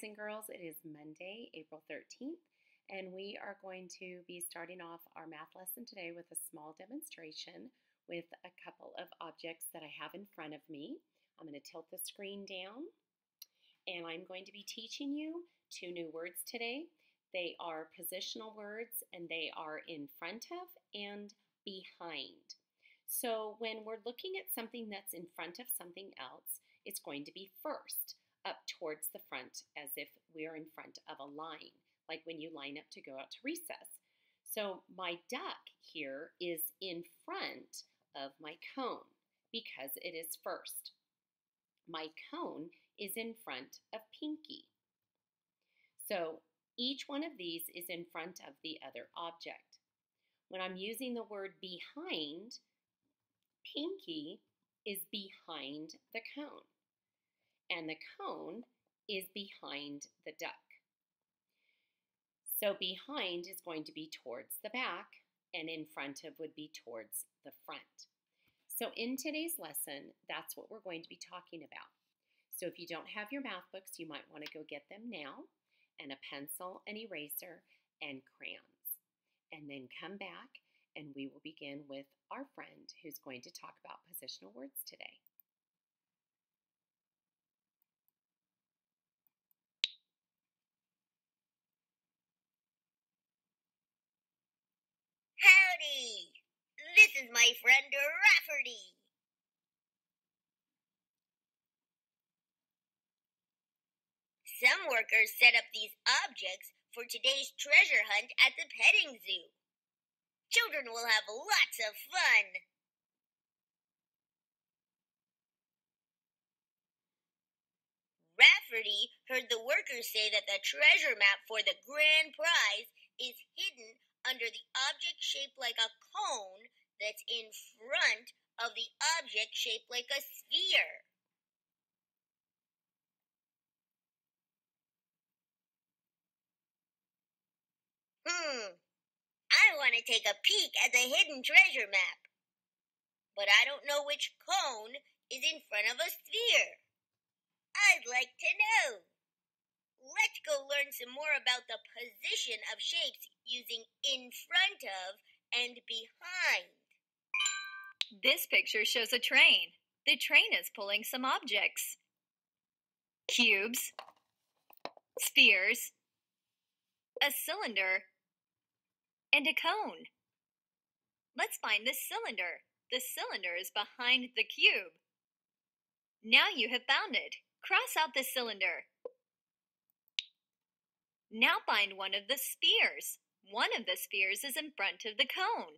and girls. It is Monday, April 13th, and we are going to be starting off our math lesson today with a small demonstration with a couple of objects that I have in front of me. I'm going to tilt the screen down, and I'm going to be teaching you two new words today. They are positional words, and they are in front of and behind. So when we're looking at something that's in front of something else, it's going to be first, up towards the front, as if we're in front of a line, like when you line up to go out to recess. So my duck here is in front of my cone because it is first. My cone is in front of Pinky. So each one of these is in front of the other object. When I'm using the word behind, Pinky is behind the cone, and the cone is behind the duck. So behind is going to be towards the back, and in front of would be towards the front. So in today's lesson, that's what we're going to be talking about. So if you don't have your math books, you might want to go get them now, and a pencil, an eraser, and crayons. And then come back, and we will begin with our friend who's going to talk about positional words today. Howdy! This is my friend Rafferty. Some workers set up these objects for today's treasure hunt at the petting zoo. Children will have lots of fun. Rafferty heard the workers say that the treasure map for the grand prize is hidden under the object shaped like a cone that's in front of the object shaped like a sphere. I want to take a peek at the hidden treasure map. But I don't know which cone is in front of a sphere. I'd like to know. Let's go learn some more about the position of shapes using in front of and behind. This picture shows a train. The train is pulling some objects. Cubes, spheres, a cylinder, and a cone. Let's find the cylinder. The cylinder is behind the cube. Now you have found it. Cross out the cylinder. Now find one of the spheres. One of the spheres is in front of the cone.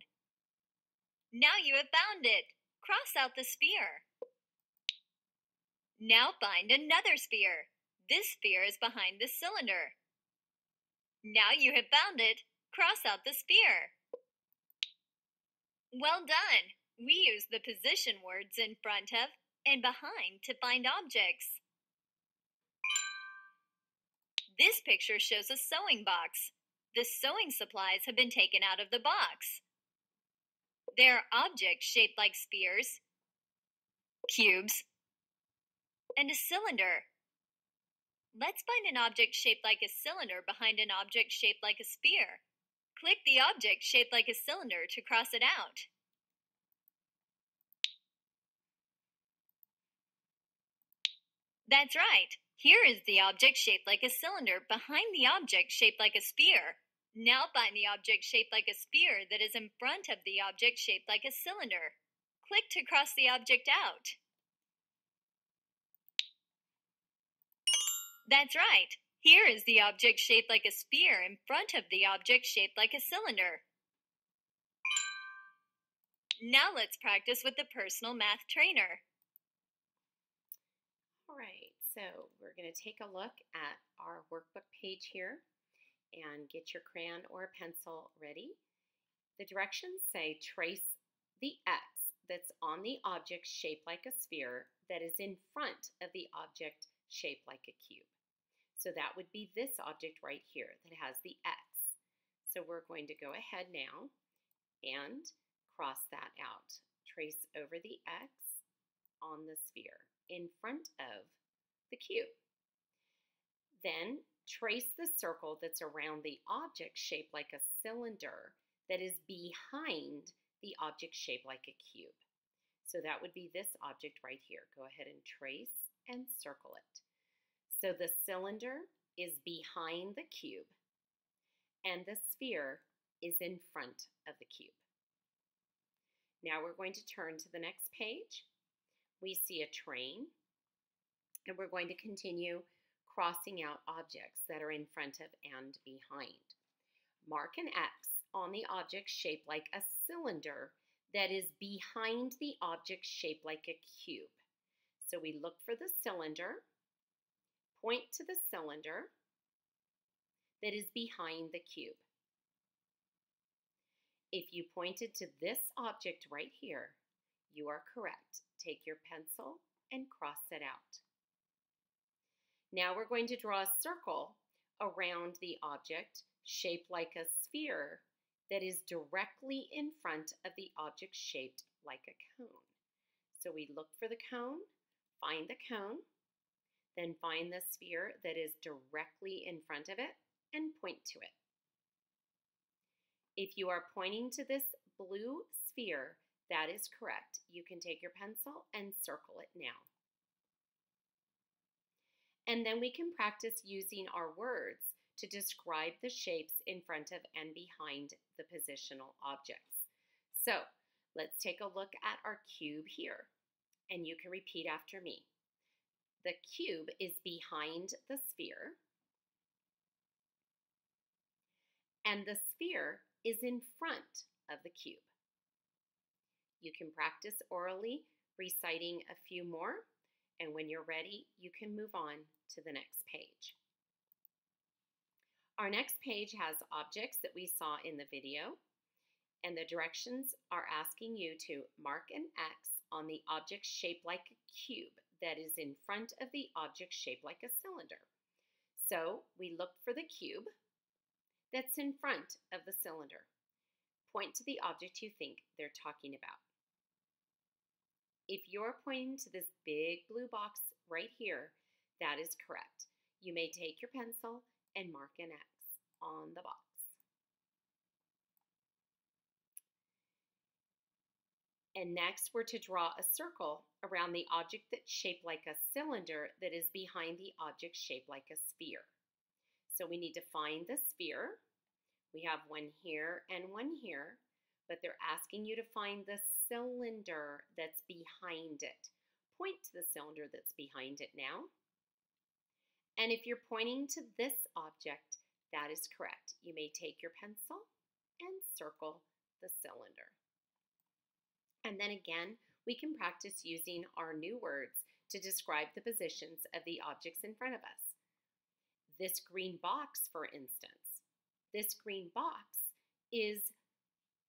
Now you have found it. Cross out the sphere. Now find another sphere. This sphere is behind the cylinder. Now you have found it. Cross out the sphere. Well done! We use the position words in front of and behind to find objects. This picture shows a sewing box. The sewing supplies have been taken out of the box. There are objects shaped like spheres, cubes, and a cylinder. Let's find an object shaped like a cylinder behind an object shaped like a sphere. Click the object shaped like a cylinder to cross it out. That's right. Here is the object shaped like a cylinder behind the object shaped like a sphere. Now find the object shaped like a sphere that is in front of the object shaped like a cylinder. Click to cross the object out. That's right. Here is the object shaped like a sphere in front of the object shaped like a cylinder. Now let's practice with the personal math trainer. All right, so we're going to take a look at our workbook page here and get your crayon or a pencil ready. The directions say trace the X that's on the object shaped like a sphere that is in front of the object shaped like a cube. So that would be this object right here that has the X. So we're going to go ahead now and cross that out. Trace over the X on the sphere in front of the cube. Then trace the circle that's around the object shaped like a cylinder that is behind the object shaped like a cube. So that would be this object right here. Go ahead and trace and circle it. So the cylinder is behind the cube and the sphere is in front of the cube. Now we're going to turn to the next page. We see a train, and we're going to continue crossing out objects that are in front of and behind. Mark an X on the object shaped like a cylinder that is behind the object shaped like a cube. So we look for the cylinder, point to the cylinder that is behind the cube. If you pointed to this object right here, you are correct. Take your pencil and cross it out. Now we're going to draw a circle around the object shaped like a sphere that is directly in front of the object shaped like a cone. So we look for the cone, find the cone, then find the sphere that is directly in front of it and point to it. If you are pointing to this blue sphere, that is correct. You can take your pencil and circle it now. And then we can practice using our words to describe the shapes in front of and behind the positional objects. So let's take a look at our cube here, and you can repeat after me. The cube is behind the sphere, and the sphere is in front of the cube. You can practice orally reciting a few more, and when you're ready, you can move on to the next page. Our next page has objects that we saw in the video, and the directions are asking you to mark an X on the object shaped like a cube that is in front of the object shaped like a cylinder. So we look for the cube that's in front of the cylinder. Point to the object you think they're talking about. If you're pointing to this big blue box right here, that is correct. You may take your pencil and mark an X on the box. And next, we're to draw a circle around the object that's shaped like a cylinder that is behind the object shaped like a sphere. So we need to find the sphere. We have one here and one here, but they're asking you to find the cylinder that's behind it. Point to the cylinder that's behind it now. And if you're pointing to this object, that is correct. You may take your pencil and circle the cylinder. And then again, we can practice using our new words to describe the positions of the objects in front of us. This green box, for instance, this green box is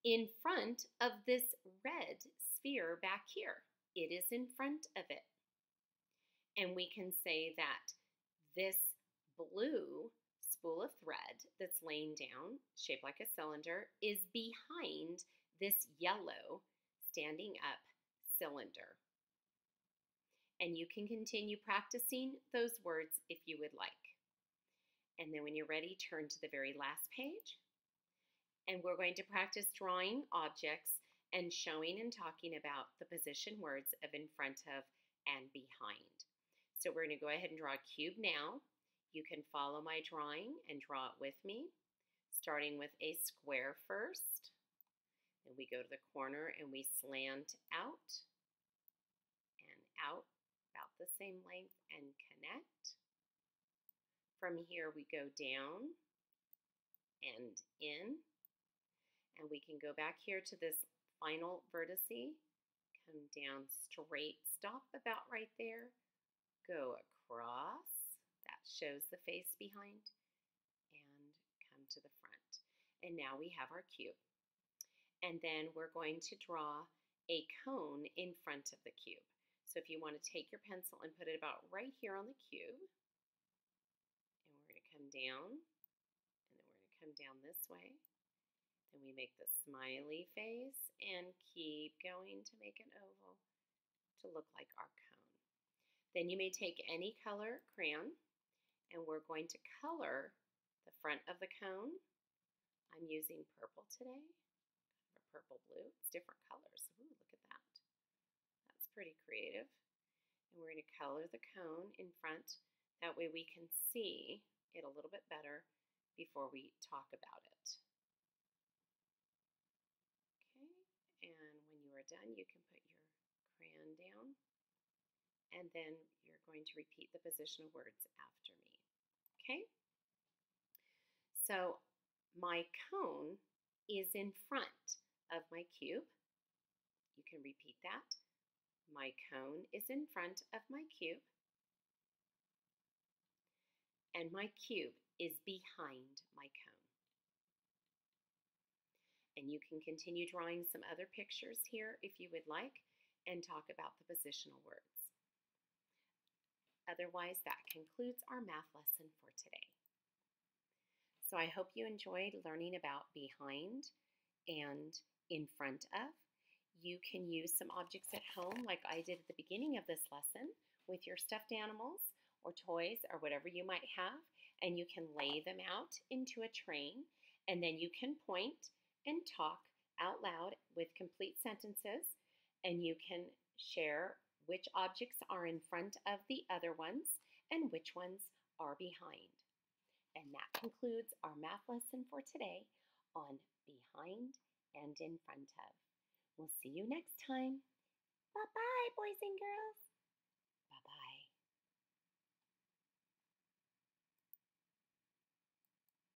in front of this red sphere back here. It is in front of it. And we can say that this blue spool of thread that's laying down, shaped like a cylinder, is behind this yellow standing up cylinder. And you can continue practicing those words if you would like. And then when you're ready, turn to the very last page. And we're going to practice drawing objects and showing and talking about the position words of in front of and behind. So we're going to go ahead and draw a cube now. You can follow my drawing and draw it with me, starting with a square first. And we go to the corner and we slant out and out about the same length and connect. From here we go down and in, and we can go back here to this final vertice, come down straight, stop about right there, go across, that shows the face behind, and come to the front. And now we have our cube. And then we're going to draw a cone in front of the cube. So if you want to take your pencil and put it about right here on the cube, and we're going to come down, and then we're going to come down this way. Then we make the smiley face and keep going to make an oval to look like our cone. Then you may take any color crayon and we're going to color the front of the cone. I'm using purple today, kind of a purple blue. It's different colors. Ooh, look at that. That's pretty creative. And we're going to color the cone in front. That way we can see it a little bit better before we talk about it. Okay, and when you are done, you can put your crayon down, and then you're going to repeat the positional words after me. Okay? So my cone is in front of my cube. You can repeat that. My cone is in front of my cube. And my cube is behind my cone. And you can continue drawing some other pictures here if you would like and talk about the positional words. Otherwise, that concludes our math lesson for today. So I hope you enjoyed learning about behind and in front of. You can use some objects at home like I did at the beginning of this lesson with your stuffed animals or toys or whatever you might have, and you can lay them out into a train, and then you can point and talk out loud with complete sentences, and you can share which objects are in front of the other ones and which ones are behind. And that concludes our math lesson for today on behind and in front of. We'll see you next time. Bye-bye, boys and girls.